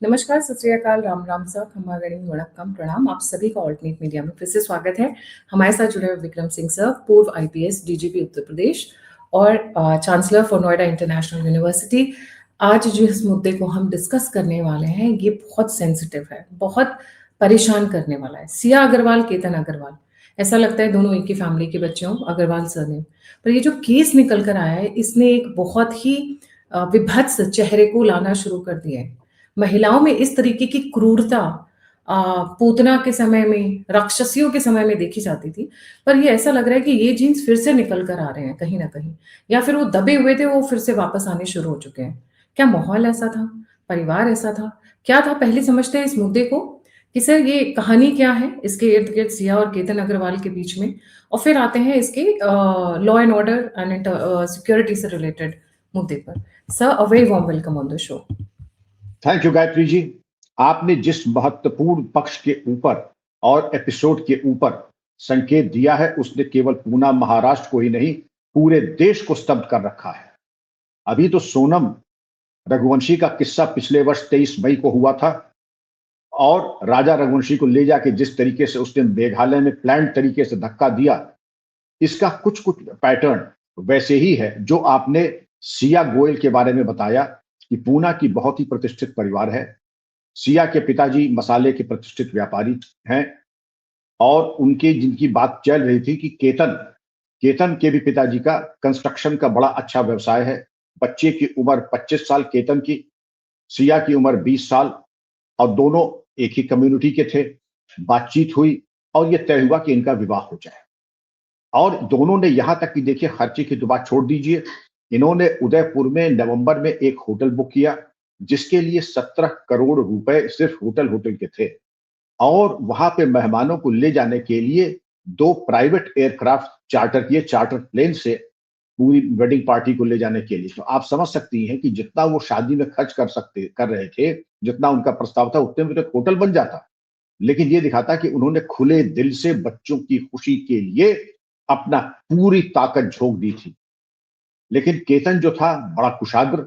नमस्कार, सत श्री अकाल, राम राम सर, खम्मा गणी वणक्कम प्रणाम। आप सभी का ऑल्टरनेट मीडिया में फिर से स्वागत है। हमारे साथ जुड़े हुए विक्रम सिंह सर, पूर्व आईपीएस डीजीपी उत्तर प्रदेश और chancellor for Noida international university. आज जिस मुद्दे को हम डिस्कस करने वाले हैं ये बहुत सेंसिटिव है, बहुत परेशान करने वाला है। सिया अग्रवाल, केतन अग्रवाल, ऐसा लगता है दोनों एक ही फैमिली के बच्चे हों, अग्रवाल सरनेम। पर ये जो केस निकल कर आया है इसने एक बहुत ही विभत्स चेहरे को लाना शुरू कर दिया है। महिलाओं में इस तरीके की क्रूरता पूतना के समय में, राक्षसियों के समय में देखी जाती थी, पर ये ऐसा लग रहा है कि ये जीन्स फिर से निकल कर आ रहे हैं कहीं ना कहीं, या फिर वो दबे हुए थे, वो फिर से वापस आने शुरू हो चुके हैं। क्या माहौल ऐसा था? परिवार ऐसा था? क्या था? पहले समझते हैं इस मुद्दे को कि सर ये कहानी क्या है इसके इर्द गिर्द सिया और केतन अग्रवाल के बीच में, और फिर आते हैं इसके law and order and security से रिलेटेड मुद्दे पर। Sir, a very warm welcome on the show. Thank you Gayatri ji. आपने जिस महत्वपूर्ण पक्ष के ऊपर और एपिसोड के ऊपर संकेत दिया है उसने केवल पूना महाराष्ट्र को ही नहीं पूरे देश को स्तब्ध कर रखा है। अभी तो सोनम रघुवंशी का किस्सा पिछले वर्ष 23 मई को हुआ था और राजा रघुवंशी को ले जाके जिस तरीके से उसने मेघालय में प्लान तरीके से धक्का दिया, इसका कुछ कुछ पैटर्न वैसे ही है जो आपने सिया गोयल के बारे में बताया कि पूना की बहुत ही प्रतिष्ठित परिवार है। सिया के पिताजी मसाले के प्रतिष्ठित व्यापारी हैं और उनके जिनकी बात चल रही थी कि केतन केतन के भी पिताजी का कंस्ट्रक्शन का बड़ा अच्छा व्यवसाय है। बच्चे की उम्र 25 साल केतन की, सिया की उम्र 20 साल और दोनों एक ही कम्युनिटी के थे। बातचीत हुई और यह तय हुआ कि इनका विवाह हो जाए और दोनों ने यहां तक कि देखिए खर्चे की तो बात छोड़ दीजिए, इन्होंने उदयपुर में नवंबर में एक होटल बुक किया जिसके लिए 17 करोड़ रुपए सिर्फ होटल के थे और वहां पे मेहमानों को ले जाने के लिए 2 प्राइवेट एयरक्राफ्ट चार्टर किए, चार्टर प्लेन से पूरी वेडिंग पार्टी को ले जाने के लिए। तो आप समझ सकती हैं कि जितना वो शादी में खर्च कर रहे थे, जितना उनका प्रस्ताव था उतने में तो होटल बन जाता। लेकिन ये दिखाता कि उन्होंने खुले दिल से बच्चों की खुशी के लिए अपना पूरी ताकत झोंक दी थी। लेकिन केतन जो था बड़ा कुशाग्र,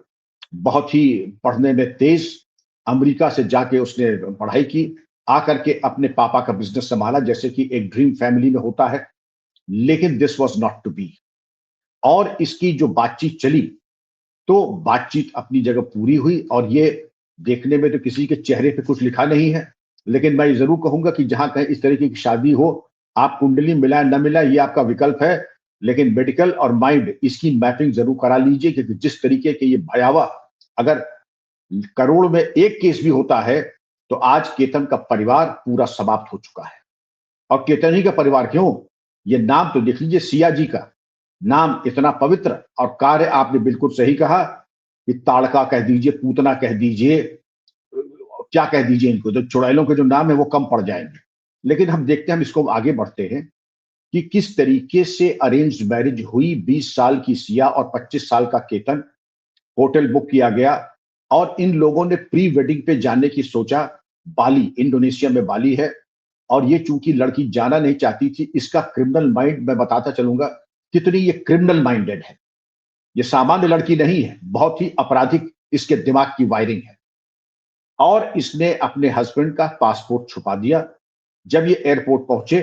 बहुत ही पढ़ने में तेज, अमेरिका से जाके उसने पढ़ाई की, आकर के अपने पापा का बिजनेस संभाला जैसे कि एक ड्रीम फैमिली में होता है। लेकिन this was not to be. और इसकी जो बातचीत चली तो बातचीत अपनी जगह पूरी हुई और ये देखने में तो किसी के चेहरे पे कुछ लिखा नहीं है, लेकिन मैं जरूर कहूंगा कि जहां कहीं इस तरीके की शादी हो, आप कुंडली मिला न मिला ये आपका विकल्प है, लेकिन मेडिकल और माइंड इसकी मैपिंग जरूर करा लीजिए क्योंकि जिस तरीके के ये भयावह, अगर करोड़ में एक केस भी होता है तो आज केतन का परिवार पूरा समाप्त हो चुका है। और केतन ही का परिवार क्यों, ये नाम तो देख लीजिए, सिया जी का नाम इतना पवित्र और कार्य आपने बिल्कुल सही कहा कि ताड़का कह दीजिए, पूतना कह दीजिए, क्या कह दीजिए, इनको तो चुड़ैलों के जो नाम है वो कम पड़ जाएंगे। लेकिन हम देखते हैं, हम इसको आगे बढ़ते हैं कि किस तरीके से अरेंज मैरिज हुई। 20 साल की सिया और 25 साल का केतन, होटल बुक किया गया और इन लोगों ने प्री वेडिंग पे जाने की सोचा। बाली, इंडोनेशिया में बाली है और ये चूंकि लड़की जाना नहीं चाहती थी, इसका क्रिमिनल माइंड मैं बताता चलूंगा कितनी ये क्रिमिनल माइंडेड है। ये सामान्य लड़की नहीं है, बहुत ही आपराधिक इसके दिमाग की वायरिंग है। और इसने अपने हस्बैंड का पासपोर्ट छुपा दिया। जब ये एयरपोर्ट पहुंचे,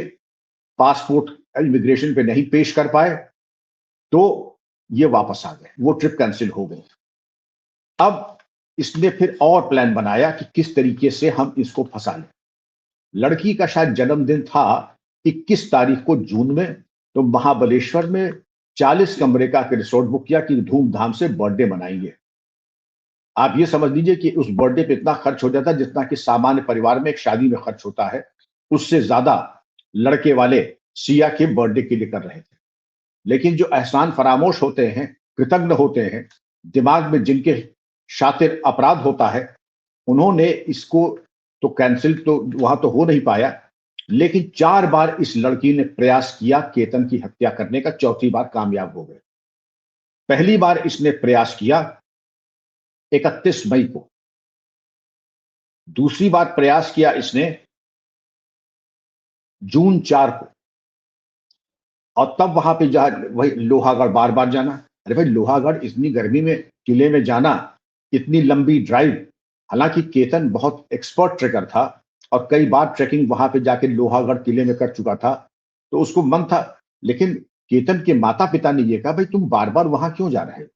पासपोर्ट इमिग्रेशन पे नहीं पेश कर पाए तो ये वापस आ गए, वो ट्रिप कैंसिल हो गई। अब इसने फिर और प्लान बनाया कि किस तरीके से हम इसको फंसा लें। लड़की का शायद जन्मदिन था 21 तारीख को जून में, तो महाबलेश्वर में 40 कमरे का रिसोर्ट बुक किया कि धूमधाम से बर्थडे मनाएंगे। आप ये समझ लीजिए कि उस बर्थडे पे इतना खर्च हो जाता जितना कि सामान्य परिवार में एक शादी में खर्च होता है, उससे ज्यादा लड़के वाले सिया के बर्थडे के लिए कर रहे थे। लेकिन जो एहसान फरामोश होते हैं, कृतज्ञ होते हैं, दिमाग में जिनके शातिर अपराध होता है, उन्होंने इसको तो कैंसिल तो वहां तो हो नहीं पाया। लेकिन 4 बार इस लड़की ने प्रयास किया केतन की हत्या करने का, चौथी बार कामयाब हो गए। पहली बार इसने प्रयास किया 31 मई को, दूसरी बार प्रयास किया इसने जून 4 को, और तब वहां पे वही लोहागढ़ बार बार जाना। अरे भाई, लोहागढ़ इतनी गर्मी में किले में जाना, इतनी लंबी ड्राइव, हालांकि केतन बहुत एक्सपर्ट ट्रेकर था और कई बार ट्रेकिंग वहां पे जाके लोहागढ़ किले में कर चुका था, तो उसको मन था। लेकिन केतन के माता पिता ने ये कहा, भाई तुम बार बार वहां क्यों जा रहे हो?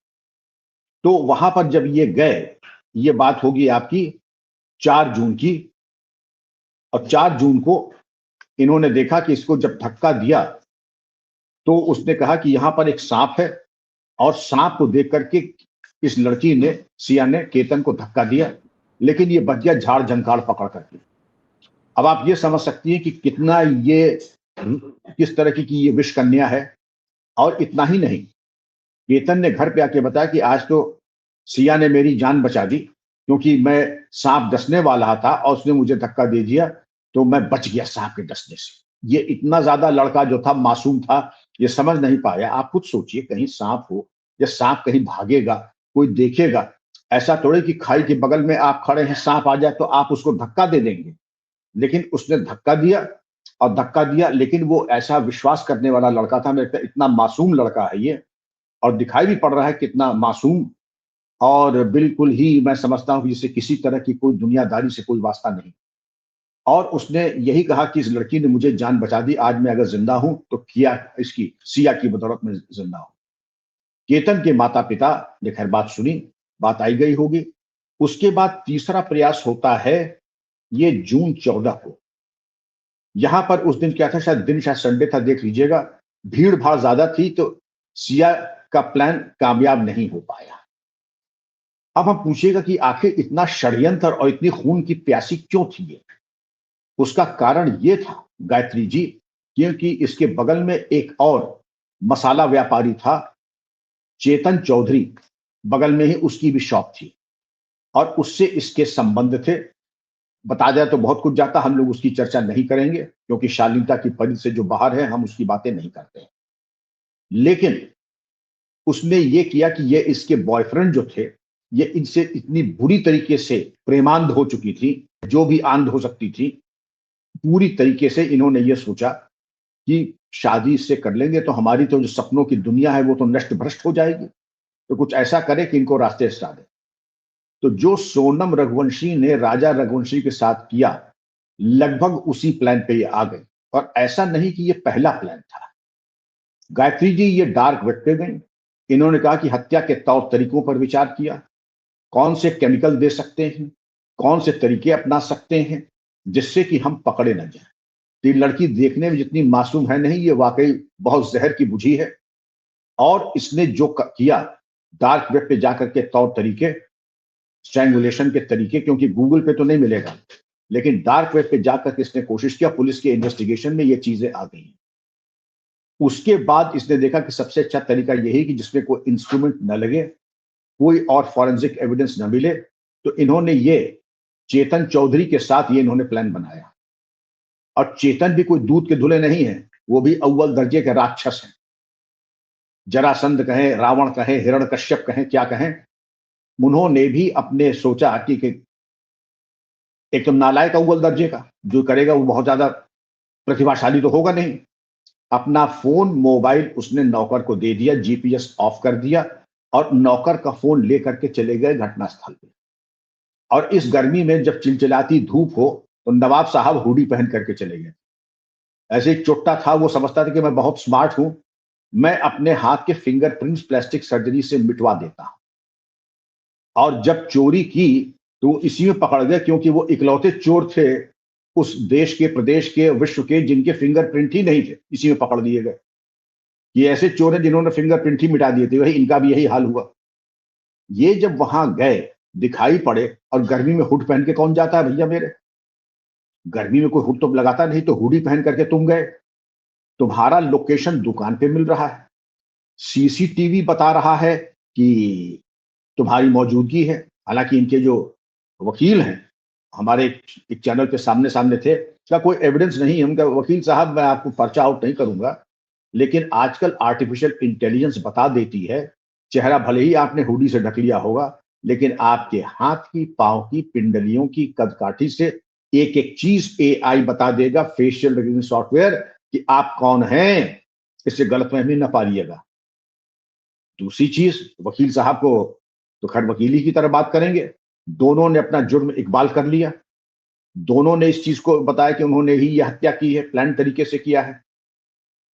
तो वहां पर जब ये गए, ये बात होगी आपकी 4 जून की, और 4 जून को इन्होंने देखा कि इसको जब धक्का दिया तो उसने कहा कि यहां पर एक सांप है, और सांप को देख करके इस लड़की ने, सिया ने, केतन को धक्का दिया, लेकिन ये बच गया झाड़ झंकाड़ पकड़ करके। अब आप ये समझ सकती हैं कि कितना ये, किस तरह की ये विष कन्या है। और इतना ही नहीं, केतन ने घर पे आके बताया कि आज तो सिया ने मेरी जान बचा दी, क्योंकि मैं सांप डसने वाला था और उसने मुझे धक्का दे दिया, तो मैं बच गया सांप के डसने से। ये इतना ज्यादा लड़का जो था, मासूम था, ये समझ नहीं पाया। आप खुद सोचिए, कहीं सांप हो या सांप कहीं भागेगा, कोई देखेगा, ऐसा थोड़े कि खाई के बगल में आप खड़े हैं, सांप आ जाए तो आप उसको धक्का दे देंगे। लेकिन उसने धक्का दिया और धक्का दिया, लेकिन वो ऐसा विश्वास करने वाला लड़का था। मेरे इतना मासूम लड़का है ये, और दिखाई भी पड़ रहा है कितना मासूम, और बिल्कुल ही मैं समझता हूं कि जिसे किसी तरह की कोई दुनियादारी से कोई वास्ता नहीं। और उसने यही कहा कि इस लड़की ने मुझे जान बचा दी, आज मैं अगर जिंदा हूं तो किया इसकी, सिया की बदौलत में जिंदा हूं। केतन के माता पिता ने खैर बात सुनी, बात आई गई होगी। उसके बाद तीसरा प्रयास होता है, ये जून 14 को। यहां पर उस दिन क्या था, शायद दिन शायद संडे था, देख लीजिएगा, भीड़ भाड़ ज्यादा थी, तो सिया का प्लान कामयाब नहीं हो पाया। अब हम पूछिएगा कि आखिर इतना षड्यंत्र और इतनी खून की प्यासी क्यों थी ये? उसका कारण ये था गायत्री जी, क्योंकि इसके बगल में एक और मसाला व्यापारी था, चेतन चौधरी, बगल में ही उसकी भी शॉप थी, और उससे इसके संबंध थे। बता जाए तो बहुत कुछ जाता, हम लोग उसकी चर्चा नहीं करेंगे, क्योंकि शालीनता की परिधि से जो बाहर है हम उसकी बातें नहीं करते। लेकिन उसने ये किया कि ये इसके बॉयफ्रेंड जो थे, ये इनसे इतनी बुरी तरीके से प्रेमांध हो चुकी थी, जो भी आंध हो सकती थी, पूरी तरीके से इन्होंने ये सोचा कि शादी इससे कर लेंगे तो हमारी तो जो सपनों की दुनिया है वो तो नष्ट भ्रष्ट हो जाएगी, तो कुछ ऐसा करे कि इनको रास्ते से दे। तो जो सोनम रघुवंशी ने राजा रघुवंशी के साथ किया, लगभग उसी प्लान पे ये आ गए। और ऐसा नहीं कि ये पहला प्लान था। गायत्री जी ये डार्क वेब पे गई। इन्होंने कहा कि हत्या के तौर तरीकों पर विचार किया, कौन से केमिकल दे सकते हैं, कौन से तरीके अपना सकते हैं जिससे कि हम पकड़े न जाए। तो ये लड़की देखने में जितनी मासूम है नहीं, ये वाकई बहुत जहर की बुझी है। और इसने जो किया, डार्क वेब पे जाकर के तौर तरीके, स्ट्रैंगुलेशन के तरीके, क्योंकि गूगल पे तो नहीं मिलेगा, लेकिन डार्क वेब पे जाकर के इसने कोशिश किया। पुलिस के इन्वेस्टिगेशन में ये चीजें आ गई। उसके बाद इसने देखा कि सबसे अच्छा तरीका यही कि जिसमें कोई इंस्ट्रूमेंट न लगे, कोई और फॉरेंसिक एविडेंस न मिले, तो इन्होंने ये चेतन चौधरी के साथ ये इन्होंने प्लान बनाया। और चेतन भी कोई दूध के धुले नहीं है, वो भी अव्वल दर्जे के राक्षस हैं। जरासंध कहें, रावण कहें, हिरण्यकश्यप कहें, क्या कहें, उन्होंने भी अपने सोचा कि एक तो नालायक अव्वल दर्जे का जो करेगा वो बहुत ज्यादा प्रतिभाशाली तो होगा नहीं। अपना फोन मोबाइल उसने नौकर को दे दिया, जीपीएस ऑफ कर दिया, और नौकर का फोन लेकर के चले गए घटनास्थल पे। और इस गर्मी में जब चिलचिलाती धूप हो तो नवाब साहब हुडी पहन करके चले गए। ऐसे एक चुट्टा था, वो समझता था कि मैं बहुत स्मार्ट हूं, मैं अपने हाथ के फिंगरप्रिंट्स प्लास्टिक सर्जरी से मिटवा देता हूं। और जब चोरी की तो इसी में पकड़ गए, क्योंकि वो इकलौते चोर थे उस देश के, प्रदेश के, विश्व के, जिनके फिंगरप्रिंट ही नहीं थे। इसी में पकड़ दिए गए। ये ऐसे चोर हैं जिन्होंने फिंगरप्रिंट ही मिटा दिए थे, वही इनका भी यही हाल हुआ। ये जब वहां गए, दिखाई पड़े, और गर्मी में हुड पहन के कौन जाता है भैया मेरे? गर्मी में कोई हुड तो लगाता नहीं, तो हुडी पहन करके तुम गए। तुम्हारा लोकेशन दुकान पे मिल रहा है, सीसीटीवी बता रहा है कि तुम्हारी मौजूदगी है। हालांकि इनके जो वकील हैं, हमारे एक चैनल पे सामने सामने थे, इसका कोई एविडेंस नहीं है। उनका वकील साहब, मैं आपको पर्चा आउट नहीं करूंगा, लेकिन आजकल आर्टिफिशियल इंटेलिजेंस बता देती है, चेहरा भले ही आपने हुडी से ढक लिया होगा, लेकिन आपके हाथ की, पांव की, पिंडलियों की कदकाठी से एक एक चीज एआई बता देगा, फेशियल रिकग्निशन सॉफ्टवेयर, कि आप कौन हैं। इससे गलतफहमी न पालिएगा। दूसरी चीज, वकील साहब को तो खैर वकीली की तरह बात करेंगे, दोनों ने अपना जुर्म इकबाल कर लिया। दोनों ने इस चीज को बताया कि उन्होंने ही यह हत्या की है, प्लान तरीके से किया है।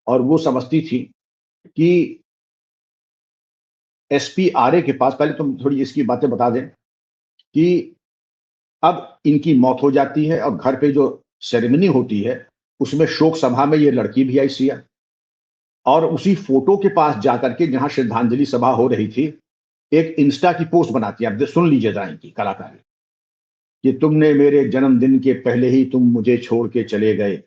और वो समझती थी कि एसपी आरए के पास, पहले तुम थोड़ी इसकी बातें बता दें कि अब इनकी मौत हो जाती है और घर पे जो सेरेमनी होती है उसमें शोक सभा में ये लड़की भी आई सिया, और उसी फोटो के पास जाकर के जहां श्रद्धांजलि सभा हो रही थी एक इंस्टा की पोस्ट बनाती है। अब सुन लीजिए जरा इनकी कलाकारी कि तुमने मेरे जन्मदिन के पहले ही तुम मुझे छोड़ के चले गए।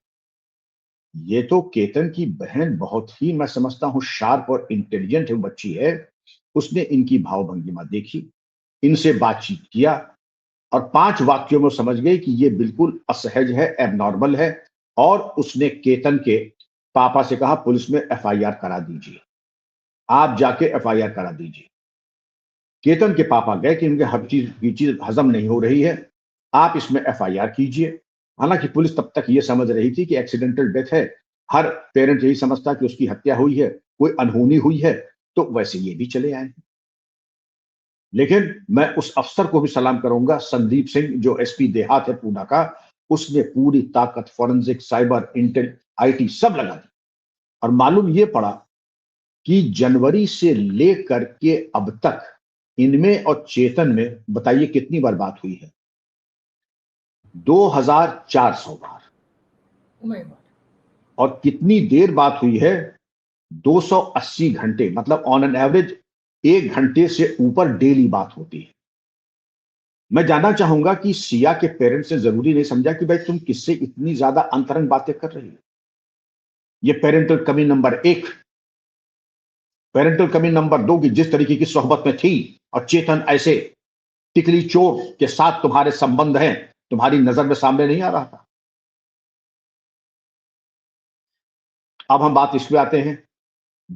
ये तो केतन की बहन बहुत ही, मैं समझता हूं, शार्प और इंटेलिजेंट है बच्ची है। उसने इनकी भावभंगिमा देखी, इनसे बातचीत किया और 5 वाक्यों में समझ गई कि ये बिल्कुल असहज है, एबनॉर्मल है। और उसने केतन के पापा से कहा पुलिस में एफआईआर करा दीजिए, आप जाके एफआईआर करा दीजिए। केतन के पापा गए कि इनके हर चीज की चीज हजम नहीं हो रही है, आप इसमें एफआईआर कीजिए। हालांकि पुलिस तब तक ये समझ रही थी कि एक्सीडेंटल डेथ है, हर पेरेंट यही समझता कि उसकी हत्या हुई है, कोई अनहोनी हुई है, तो वैसे ये भी चले आए। लेकिन मैं उस अफसर को भी सलाम करूंगा, संदीप सिंह, जो एसपी देहात है पूना का। उसने पूरी ताकत, फॉरेंसिक, साइबर, इंटेल, आईटी सब लगा दी और मालूम ये पड़ा कि जनवरी से लेकर के अब तक इनमें और चेतन में बताइए कितनी बार बात हुई है? 2400 बार। Oh my God. और कितनी देर बात हुई है? 280 घंटे, मतलब ऑन एन एवरेज 1 घंटे से ऊपर डेली बात होती है। मैं जानना चाहूंगा कि सिया के पेरेंट्स ने जरूरी नहीं समझा कि भाई तुम किससे इतनी ज्यादा अंतरंग बातें कर रही हो? ये पेरेंटल कमी नंबर 1। पेरेंटल कमी नंबर 2 की जिस तरीके की सोहबत में थी और चेतन ऐसे टिकली चोर के साथ तुम्हारे संबंध हैं, तुम्हारी नजर में सामने नहीं आ रहा था। अब हम बात इस पे आते हैं।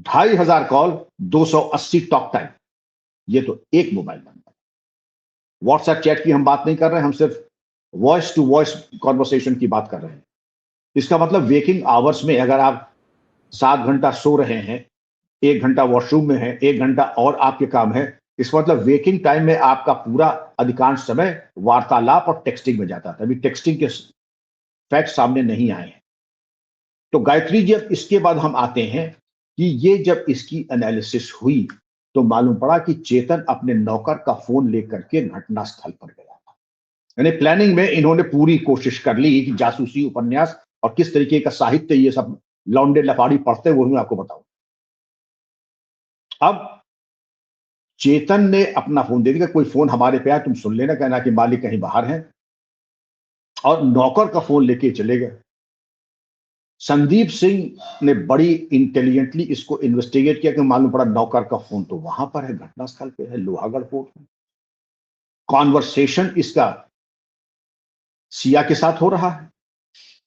2500 कॉल, 280 टॉक टाइम, ये तो एक मोबाइल नंबर। व्हाट्सएप चैट की हम बात नहीं कर रहे हैं, हम सिर्फ वॉइस टू वॉइस कॉन्वर्सेशन की बात कर रहे हैं। इसका मतलब वेकिंग आवर्स में अगर आप 7 घंटा सो रहे हैं, 1 घंटा वॉशरूम में है, 1 घंटा और आपके काम है, इसका मतलब वेकिंग टाइम में आपका पूरा अधिकांश समय वार्तालाप और टेक्सटिंग में जाता था। अभी टेक्सटिंग के फैक्ट सामने नहीं आए हैं। तो गायत्री जी, अब इसके बाद हम आते हैं कि ये जब इसकी एनालिसिस हुई तो मालूम पड़ा कि चेतन अपने नौकर का फोन लेकर के घटनास्थल पर गया था। यानी प्लानिंग में इन्होंने पूरी कोशिश कर ली कि जासूसी उपन्यास और किस तरीके का साहित्य ये सब लौंडे लफाड़ी पढ़ते हैं वो मैं आपको बताऊं। अब चेतन ने अपना फोन दे दिया, कोई फोन हमारे पे आया तुम सुन लेना, कहना कि मालिक कहीं बाहर है, और नौकर का फोन लेके चले गए। संदीप सिंह ने बड़ी इंटेलिजेंटली इसको इन्वेस्टिगेट किया कि मालूम पड़ा नौकर का फोन तो वहां पर है, घटनास्थल पे है, लोहागढ़ पोर्ट में। कॉन्वर्सेशन इसका सिया के साथ हो रहा है,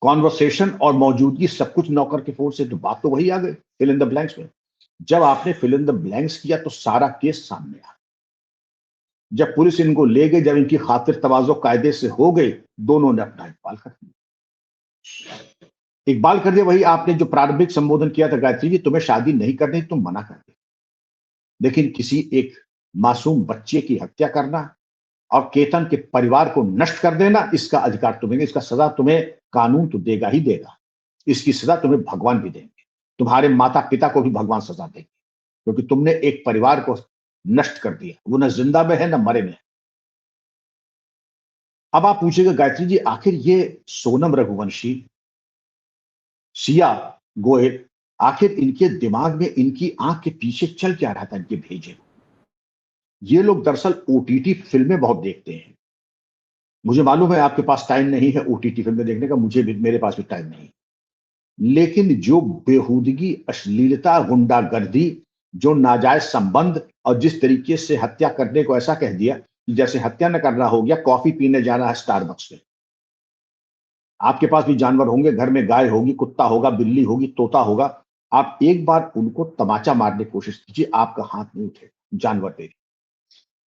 कॉन्वर्सेशन और मौजूदगी सब कुछ नौकर के फोन से, तो बात तो वही आ गई फिल इन द ब्लैंक्स में। जब आपने फिल इन द ब्लैंक्स किया तो सारा केस सामने आ। जब पुलिस इनको ले गई, जब इनकी खातिर तवाज़ो कायदे से हो गई, दोनों ने अपना इकबाल कर दिया। इकबाल कर दिया, वही आपने जो प्रारंभिक संबोधन किया था गायत्री जी, तुम्हें शादी नहीं करनी तुम मना कर दे, लेकिन किसी एक मासूम बच्चे की हत्या करना और केतन के परिवार को नष्ट कर देना, इसका अधिकार तुम्हें, इसका सजा तुम्हें कानून तो देगा ही देगा। इसकी सजा तुम्हें भगवान भी देंगे, तुम्हारे माता पिता को भी भगवान सजा देंगे, क्योंकि तुमने एक परिवार को नष्ट कर दिया, वो न जिंदा में है न मरे में है। अब आप पूछेगा गायत्री जी, आखिर ये सोनम रघुवंशी, सिया गोयल, आखिर इनके दिमाग में, इनकी आंख के पीछे चल क्या रहा था इनके भेजे? ये लोग दरअसल ओटीटी फिल्में बहुत देखते हैं। मुझे मालूम है आपके पास टाइम नहीं है ओटीटी फिल्में देखने का, मुझे भी, मेरे पास भी टाइम नहीं, लेकिन जो बेहूदगी, अश्लीलता, गुंडागर्दी, जो नाजायज संबंध, और जिस तरीके से हत्या करने को ऐसा कह दिया कि जैसे हत्या न करना हो गया, कॉफी पीने जाना है स्टारबक्स में। आपके पास भी जानवर होंगे, घर में गाय होगी, कुत्ता होगा, बिल्ली होगी, तोता होगा, आप एक बार उनको तमाचा मारने की कोशिश कीजिए, आपका हाथ नहीं उठे, जानवर दे।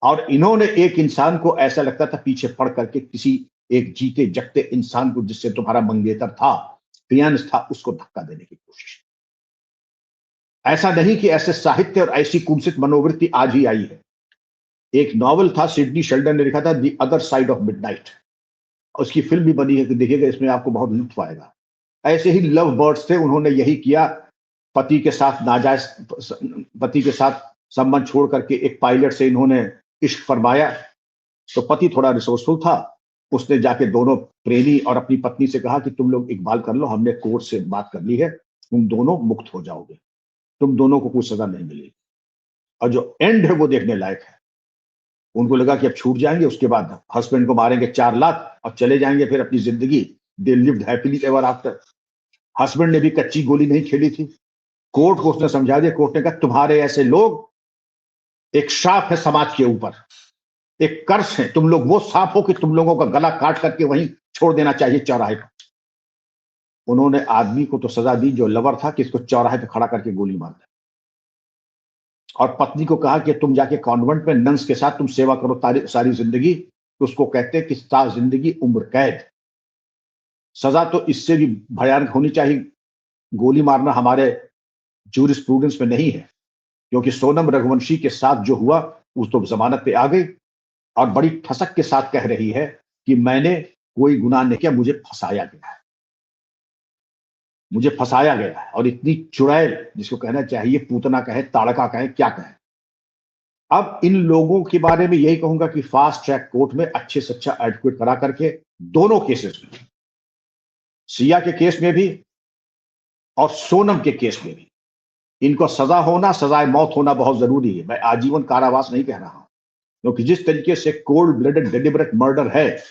और इन्होंने एक इंसान को, ऐसा लगता था पीछे पड़ करके किसी एक जीते जगते इंसान को, जिससे तुम्हारा मंगेतर था, पियांस था, उसको धक्का देने की कोशिश। ऐसा नहीं कि ऐसे साहित्य और ऐसी कुत्सित मनोवृत्ति आज ही आई है। एक नॉवल था, सिडनी शेल्डन ने लिखा था, the other side of midnight. उसकी फिल्म भी बनी है, कि देखिएगा, इसमें आपको बहुत लुत्फ आएगा। ऐसे ही लव बर्ड्स थे, उन्होंने यही किया, पति के साथ नाजायज, पति के साथ संबंध छोड़ करके एक पायलट से इन्होंने इश्क फरमाया। तो पति थोड़ा रिसोर्सफुल था, उसने जाके दोनों प्रेमी और अपनी पत्नी से कहा कि तुम लोग इकबाल कर लो, हमने कोर्ट से बात कर ली है, तुम दोनों मुक्त हो जाओगे, तुम दोनों को कोई सजा नहीं मिलेगी। और जो एंड है वो देखने लायक है। उनको लगा कि अब छूट जाएंगे, उसके बाद हस्बैंड को मारेंगे 4 लाख और चले जाएंगे फिर अपनी जिंदगी, they lived happily ever after. Husband ने भी कच्ची गोली नहीं खेली थी, कोर्ट को उसने समझा दिया। कोर्ट ने कहा तुम्हारे ऐसे लोग एक शाप है समाज के ऊपर, एक कर्स है, तुम लोग वो सांप हो कि तुम लोगों का गला काट करके वहीं छोड़ देना चाहिए चौराहे पर। उन्होंने आदमी को तो सजा दी जो लवर था, कि इसको चौराहे पे खड़ा करके गोली मार दे। और पत्नी को कहा कि तुम जाके कॉन्वेंट में नन्स के साथ तुम सेवा करो सारी जिंदगी। तो उसको कहते हैं कि सारी जिंदगी उम्र कैद। सजा तो इससे भी भयानक होनी चाहिए। गोली मारना हमारे जूरिस्प्रूडेंस में नहीं है, क्योंकि सोनम रघुवंशी के साथ जो हुआ, उस तो जमानत पे आ गई और बड़ी ठसक के साथ कह रही है कि मैंने कोई गुनाह नहीं किया, मुझे फंसाया गया है, मुझे फंसाया गया है। और इतनी चुड़ैल, जिसको कहना चाहिए पूतना कहे, ताड़का कहे, क्या कहे। अब इन लोगों के बारे में यही कहूंगा कि फास्ट ट्रैक कोर्ट में अच्छे से अच्छा एडवोकेट करा करके दोनों केसेस में, सिया के केस में भी और सोनम के केस में भी, इनको सजा होना, सजाए मौत होना बहुत जरूरी है। मैं आजीवन कारावास नहीं कह रहा हूं, क्योंकि जिस तरीके से कोल्ड ब्लडेड डेलिबरेट मर्डर है,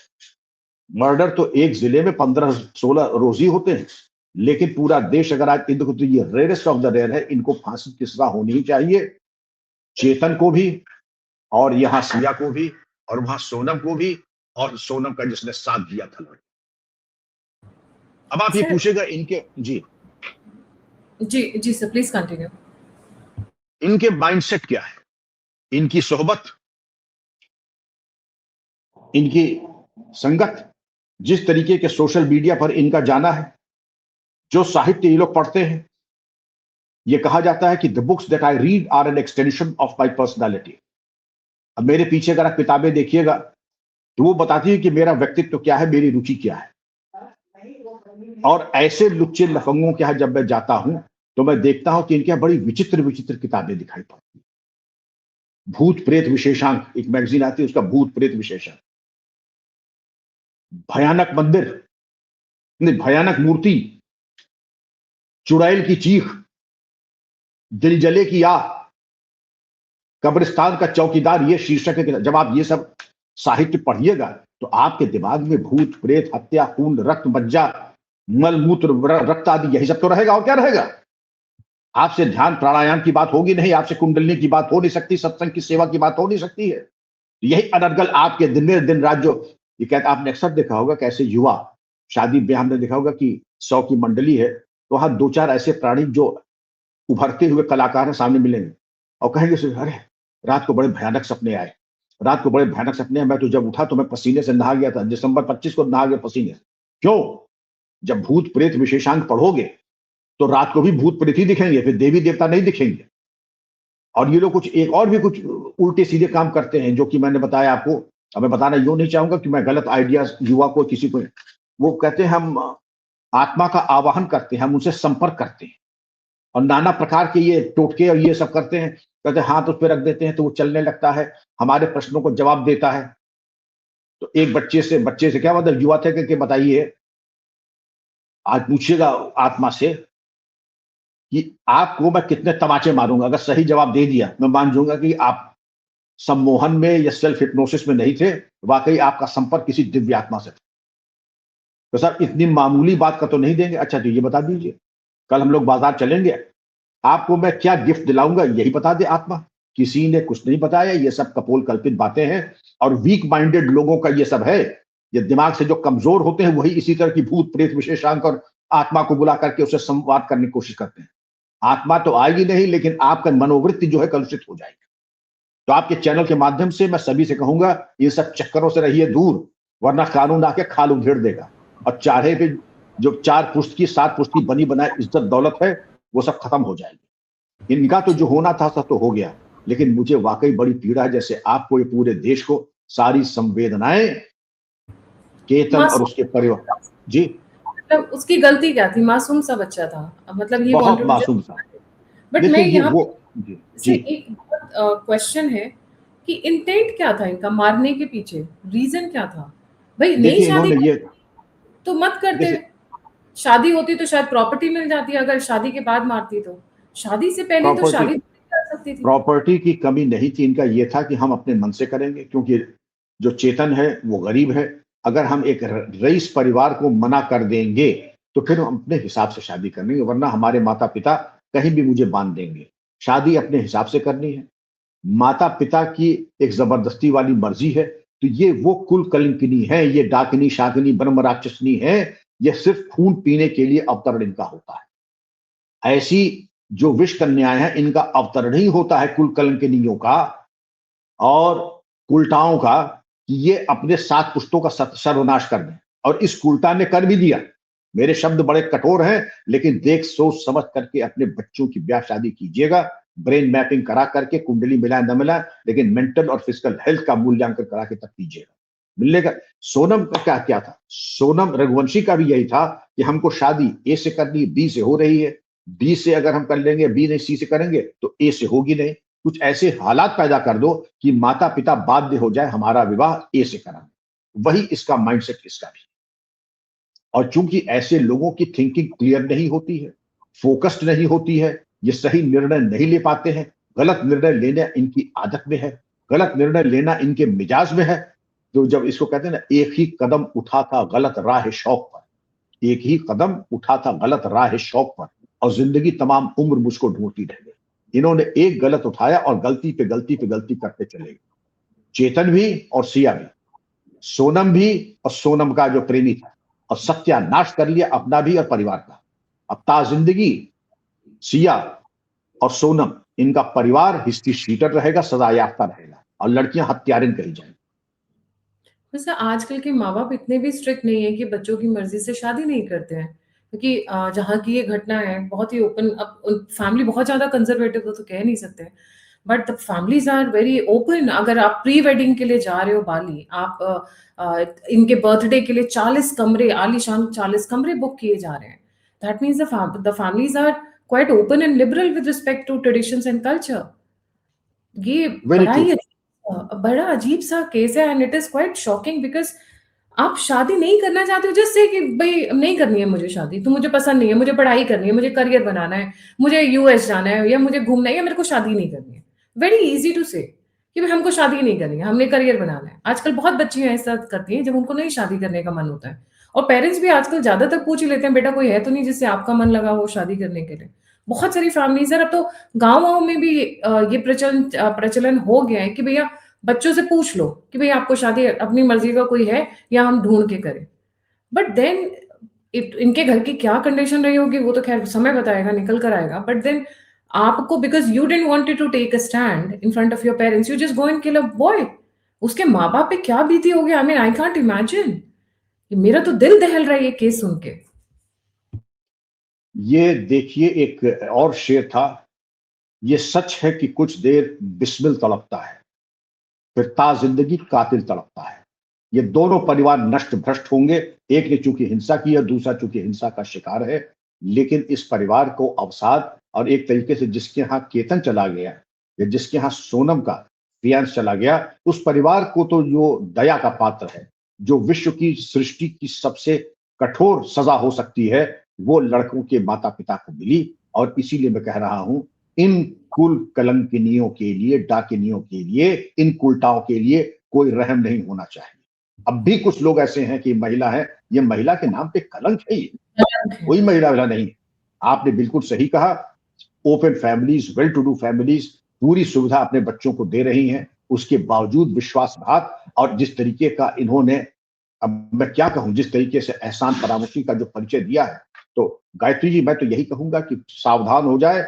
मर्डर तो एक जिले में 15-16 रोज ही होते हैं, लेकिन पूरा देश अगर आज इनको, तो ये रेयरेस्ट ऑफ द रेयर है। इनको फांसी की सजा होनी ही चाहिए, चेतन को भी, और यहां सिया को भी, और वहां सोनम को भी, और सोनम का जिसने साथ दिया था। अब आप ये सर, पूछेगा इनके, जी जी जी सर, प्लीज कंटिन्यू। इनके माइंडसेट क्या है, इनकी सोहबत, इनकी संगत, जिस तरीके के सोशल मीडिया पर इनका जाना है, जो साहित्य ये लोग पढ़ते हैं। ये कहा जाता है कि the books that I read are an extension of my personality. अब मेरे पीछे अगर आप किताबें देखिएगा, तो वो बताती है कि मेरा व्यक्तित्व क्या है, मेरी रुचि क्या है। और ऐसे लुच्चे लफंगों के यहां जब मैं जाता हूं, तो मैं देखता हूं कि इनके यहां बड़ी विचित्र विचित्र किताबें दिखाई पड़ती। भूत प्रेत विशेषांक, एक मैगजीन आती है, उसका भूत प्रेत विशेषांक। भयानक मंदिर, नहीं, भयानक मूर्ति, चुड़ैल की चीख, दिल जले की आह, कब्रिस्तान का चौकीदार, ये शीर्षक है। जब आप ये सब साहित्य पढ़िएगा, तो आपके दिमाग में भूत प्रेत, हत्या, खून, रक्त, मज्जा, मलमूत्र, रक्त आदि, यही सब तो रहेगा, और क्या रहेगा। आपसे ध्यान प्राणायाम की बात होगी नहीं, आपसे कुंडलिनी की बात हो नहीं सकती, सत्संग की सेवा की बात हो नहीं सकती है। यही अनर्गल आपके दिन रात जो ये कहते, आपने अक्सर देखा होगा कैसे युवा शादी ब्याह में देखा होगा कि 100 की मंडली है, तो वहां 2-4 ऐसे प्राणी जो उभरते हुए कलाकार हैं सामने मिलेंगे और कहेंगे अरे रात को बड़े भयानक सपने आए, रात को बड़े भयानक सपने आए, मैं तो जब उठा तो मैं पसीने से नहा गया था, दिसंबर 25 को नहा गया पसीने से। क्यों? जब भूत प्रेत विशेषांक पढ़ोगे, तो रात को भी भूत प्रेत ही दिखेंगे, फिर देवी देवता नहीं दिखेंगे। और ये लोग कुछ एक और भी कुछ उल्टे सीधे काम करते हैं, जो कि मैंने बताया आपको। अब मैं बताना यूं नहीं चाहूंगा कि मैं गलत आइडियाज युवा को किसी को, वो कहते हैं हम आत्मा का आवाहन करते हैं, हम उनसे संपर्क करते हैं, और नाना प्रकार के ये टोटके और ये सब करते हैं। कहते हैं हाथ उस पर रख देते हैं तो वो चलने लगता है, हमारे प्रश्नों को जवाब देता है। तो एक बच्चे से क्या मतलब, युवा थे कि बताइए, आज पूछिएगा आत्मा से कि आपको मैं कितने तमाचे मारूंगा। अगर सही जवाब दे दिया, मैं मान जाऊंगा कि आप सम्मोहन में या सेल्फ हिप्नोसिस में नहीं थे, वाकई आपका संपर्क किसी दिव्य आत्मा से था। तो सर इतनी मामूली बात का तो नहीं देंगे। अच्छा तो ये बता दीजिए, कल हम लोग बाजार चलेंगे, आपको मैं क्या गिफ्ट दिलाऊंगा, यही बता दे आत्मा। किसी ने कुछ नहीं बताया, ये सब कपोल कल्पित बातें हैं। और वीक माइंडेड लोगों का ये सब है, ये दिमाग से जो कमजोर होते हैं, वही इसी तरह की भूत प्रेत विशेषांक और आत्मा को बुला करके उससे संवाद करने की कोशिश करते हैं। आत्मा तो आएगी नहीं, लेकिन आपका मनोवृत्ति जो है कलुषित हो जाएगी। तो आपके चैनल के माध्यम से मैं सभी से कहूंगा, इन सब चक्करों से रहिए दूर, वरना कानून आके खाल उधेड़ देगा। और चाहे पे जो 4 पुश्त 7 पुश्त की बनी बनाई इज्जत दौलत है, वो सब खत्म हो जाएगी। इनका तो जो होना था सब तो हो गया। लेकिन मुझे वाकई बड़ी पीड़ा है, जैसे आपको, ये पूरे देश को सारी संवेदनाएं केतन और उसके परिवार। जी, मतलब उसकी गलती क्या थी? मासूम सा बच्चा था, मतलब ही बहुत वांटेड टू मासूम था। जस्ट। बट मैं देखिए ये यहाँ वो, पे जी से जी, एक बहुत क्वेश्चन है कि इंटेंट क्या था इनका मारने के पीछे? रीजन क्या था? भाई नहीं देखिए शादी इन्होंने ये, करनी तो मत करते। देखिए शादी होती तो शायद प्रॉपर्टी मिल जाती, अगर शादी के बाद मारती तो। शादी से पहले तो प्रॉपर्टी, शादी कर सकती थी। प्रॉपर्टी की कमी नहीं थी, इनका ये था कि हम अपने मन से करेंगे, क्योंकि जो चेतन है वो गरीब है। अगर हम एक रईस परिवार को मना कर देंगे तो फिर हम अपने हिसाब से शादी करेंगे, वरना हमारे माता पिता कहीं भी मुझे बांध देंगे। शादी अपने हिसाब से करनी है, माता पिता की एक जबरदस्ती वाली मर्जी है, तो ये वो कुल कलंकिनी है, ये डाकिनी शाकिनी ब्रह्म राक्षसनी है। ये सिर्फ खून पीने के लिए अवतरण इनका होता है। ऐसी जो विष कन्याएं हैं, इनका अवतरण ही होता है कुल कलंकिनियों का और उल्टाओं का, कि ये अपने सात पुश्तों का सर्वनाश कर दें। और इस उल्टा ने कर भी दिया। मेरे शब्द बड़े कठोर हैं, लेकिन देख सोच समझ करके अपने बच्चों की ब्याह शादी कीजिएगा। ब्रेन मैपिंग करा करके, कुंडली मिलाए न मिलाए, लेकिन मेंटल और फिजिकल हेल्थ का मूल्यांकन करा के तब कीजिएगा, मिलेगा। सोनम का क्या क्या था? सोनम रघुवंशी का भी यही था कि हमको शादी ए से करनी, बी से हो रही है, बी से अगर हम कर लेंगे, बी नहीं सी से करेंगे तो ए से होगी नहीं। कुछ ऐसे हालात पैदा कर दो कि माता पिता बाध्य हो जाए हमारा विवाह ए से कराने। वही इसका माइंडसेट इसका भी। और चूंकि ऐसे लोगों की थिंकिंग क्लियर नहीं होती है, फोकस्ड नहीं होती है, ये सही निर्णय नहीं ले पाते हैं, गलत निर्णय लेना इनकी आदत में है, गलत निर्णय लेना इनके मिजाज में है। तो जब इसको कहते हैं ना, एक ही कदम उठा था गलत राह शौक पर, एक ही कदम उठा था गलत राह शौक पर, और जिंदगी तमाम उम्र मुझको ढूंढती रह गई। इन्होंने एक गलत उठाया और गलती पे गलती पे गलती करते चले गए। चेतन भी और सिया भी, सोनम भी और सोनम का जो प्रेमी था, और सत्यानाश कर लिया अपना भी और परिवार का। अब ता जिंदगी सिया और सोनम, इनका परिवार हिस्ट्री शीटर रहेगा, सजा याफ्ता रहेगा, और लड़कियां हत्यारिन कही जाएंगी। वैसे आजकल के माँ-बाप इतने भी स्ट्रिक्ट नहीं है कि बच्चों की मर्ज़ी से शादी नहीं करते हैं। क्योंकि जहाँ की ये घटना है बहुत ही ओपन, अब फैमिली बहुत ज़्यादा कंज़र्वेटिव तो कह नहीं सकते। But the families are very open. अगर आप प्री वेडिंग के लिए जा रहे हो बाली, आप इनके बर्थडे के लिए 40 कमरे, आलीशान 40 कमरे बुक किए जा रहे हैं। That means the families are quite open and liberal with respect to traditions and culture. ये वेरी ट्रू। बड़ा अजीब-सा केस है and it is quite shocking because आप शादी नहीं करना चाहते हो जस्ट से कि भई नहीं करनी है मुझे शादी, तो मुझे पसंद नहीं है, मुझे पढ़ाई करनी है, मुझे करियर बनाना है, मुझे यूएस जाना है या मुझे घूमना है या मेरे को शादी नहीं करनी है। वेरी ईज़ी टू से कि भई हमको शादी नहीं करनी है, हमने करियर बनाना है। आजकल बहुत बच्चियाँ ऐसा करती हैं जब उनको नहीं शादी करने का मन होता है। और पेरेंट्स भी आजकल ज़्यादातर पूछ ही लेते हैं, बेटा कोई है तो नहीं जिससे आपका मन लगा हो शादी करने के लिए? बहुत सारी फैमिलीज़ हैं, अब तो गाँव-वाँव में भी ये प्रचलन हो गया है कि भैया बच्चों से पूछ लो कि भई आपको शादी अपनी मर्ज़ी का कोई है या हम ढूँढ के करें। बट देन इनके घर की क्या कंडीशन रही होगी वो तो ख़ैर समय बताएगा, निकल कर आएगा। बट देन आपको because you didn't wanted to take a stand in front of your parents, you just go and kill a boy. उसके माँ-बाप पे क्या बीती होगी, I mean I can't imagine. मेरा तो दिल दहल रहा है ये केस सुन के। ये देखिए, एक और शेर था, ये सच है कि कुछ देर बिस्मिल तड़पता है, फिर ता जिंदगी कातिल तड़पता है। ये दोनों परिवार नष्ट भ्रष्ट होंगे। एक ने चूंकि हिंसा की है, दूसरा चूंकि हिंसा का शिकार है। लेकिन इस परिवार को अवसाद, और एक तरीके से जिसके यहाँ केतन चला गया या जिसके यहाँ सोनम का फियांस चला गया, उस परिवार को तो जो दया का पात्र है, जो विश्व की सृष्टि की सबसे कठोर सजा हो सकती है, वो लड़कों के माता पिता को मिली। और इसीलिए मैं कह रहा हूं, इन कुल कलंकिनियों के लिए, डाकिनियों के लिए, इन कुलटाओं के लिए कोई रहम नहीं होना चाहिए। अब भी कुछ लोग ऐसे हैं कि महिला है, ये महिला के नाम पे कलंक है, ये कोई महिला वाला नहीं। आपने बिल्कुल सही कहा। Open families, well to do families पूरी सुविधा अपने बच्चों को दे रही हैं, उसके बावजूद विश्वासघात, और जिस तरीके का इन्होंने, अब मैं क्या कहूं, जिस तरीके से एहसान फरामोशी का जो परिचय दिया है, तो गायत्री जी मैं तो यही कहूंगा कि सावधान हो जाए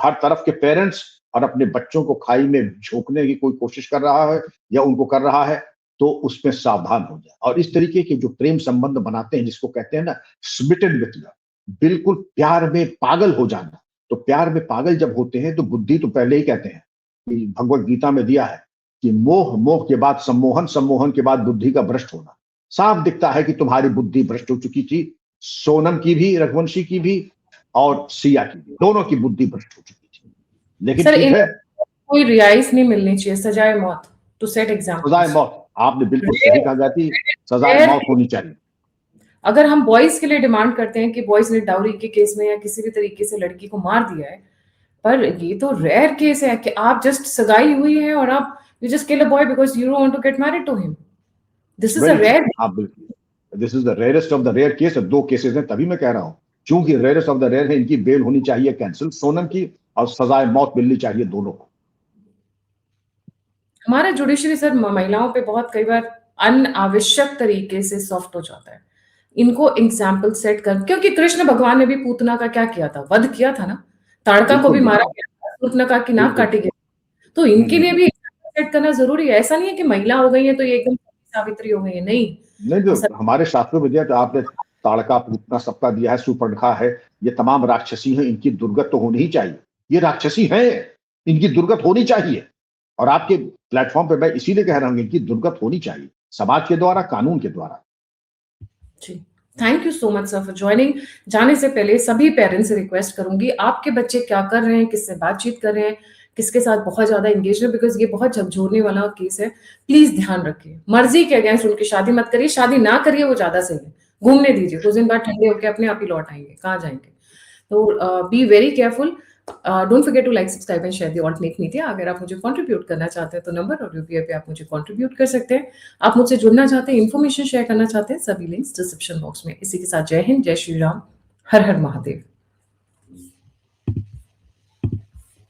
हर तरफ के पेरेंट्स। और अपने बच्चों को खाई में झोंकने की कोई कोशिश कर रहा है या उनको कर रहा है, तो उसमें सावधान हो जाए। और इस तरीके के जो प्रेम संबंध बनाते हैं, जिसको कहते हैं ना स्मिटेड विथ लव, बिल्कुल प्यार में पागल हो जाना। तो प्यार में पागल जब होते हैं तो बुद्धि तो पहले ही कहते हैं भगवत गीता में दिया है कि मोह, मोह के बाद सम्मोहन, सम्मोहन के बाद बुद्धि का भ्रष्ट होना। साफ दिखता है कि तुम्हारी बुद्धि भ्रष्ट हो चुकी थी, सोनम की भी, रघुवंशी की भी और सिया की भी, दोनों की बुद्धि भ्रष्ट हो चुकी थी। लेकिन सर, ठीक है, कोई रियायत नहीं मिलनी चाहिए, सजाए मौत टू सेट एग्जाम्पल। सजाए मौत, आपने बिल्कुल सही कहा जाती, सजाए मौत होनी चाहिए। अगर हम बॉयज के लिए डिमांड करते हैं कि बॉयज ने डाउरी के केस में या किसी भी तरीके से लड़की को मार दिया है, पर ये तो रेयर केस है कि आप जस्ट सगाई हुई है और आप you just kill a boy because you don't want to get married to him. This is a rare, आप बिल्कुल, this is the rarest of the rare case. दो केसेस हैं, तभी मैं कह रहा हूं, चूंकि रेयरेस्ट ऑफ द रेयर है, इनकी बेल होनी चाहिए कैंसिल, सोनम की, और सजाए मौत मिलनी चाहिए दोनों को। हमारा जुडिशरी सर महिलाओं पे बहुत कई बार अनावश्यक तरीके से सॉफ्ट हो जाता है। इनको एग्जाम्पल सेट कर, क्योंकि कृष्ण भगवान ने भी पूतना का क्या किया था, वध किया था ना, ताड़का को भी मारा गया था, पूतना की नाक काटी गई। तो इनके लिए भी एग्जाम्पल सेट करना जरूरी है। ऐसा नहीं है कि महिला हो गई है तो ये एकदम सावित्री हो गई है, नहीं। नहीं, जो हमारे शास्त्रों में दिया, तो आपने ताड़का, पूतना सबका दिया है, सुपर्णखा है, ये तमाम राक्षसी हैं, इनकी दुर्गत तो होनी ही चाहिए। ये राक्षसी हैं, इनकी दुर्गत होनी चाहिए। और आपके प्लेटफॉर्म पे मैं इसीलिए कह रहा हूं, इनकी दुर्गत होनी चाहिए, समाज के द्वारा, कानून के द्वारा। जी, thank you so much sir for joining. जाने से पहले सभी पेरेंट्स से रिक्वेस्ट करूंगी, आपके बच्चे क्या कर रहे हैं, किससे बातचीत कर रहे हैं, किसके साथ बहुत ज्यादा एंगेज है, बिकॉज ये बहुत झकझोरने वाला केस है। प्लीज ध्यान रखिए, मर्जी के अगेंस्ट उनकी शादी मत करिए, शादी ना करिए वो ज्यादा सही है, घूमने दीजिए, कुछ दिन बाद ठंडे होकर अपने आप ही लौट आएंगे, कहाँ जाएंगे। तो be very careful. Don't forget to like, subscribe and share the alternate media. अगर आप मुझे कंट्रीब्यूट करना चाहते हैं तो नंबर और यूपीआई पे आप मुझे कंट्रीब्यूट कर सकते हैं। आप मुझसे जुड़ना चाहते हैं, इन्फॉर्मेशन शेयर करना चाहते हैं, सभी लिंक्स डिस्क्रिप्शन बॉक्स में। इसी के साथ जय हिंद, जय श्री राम, हर हर महादेव।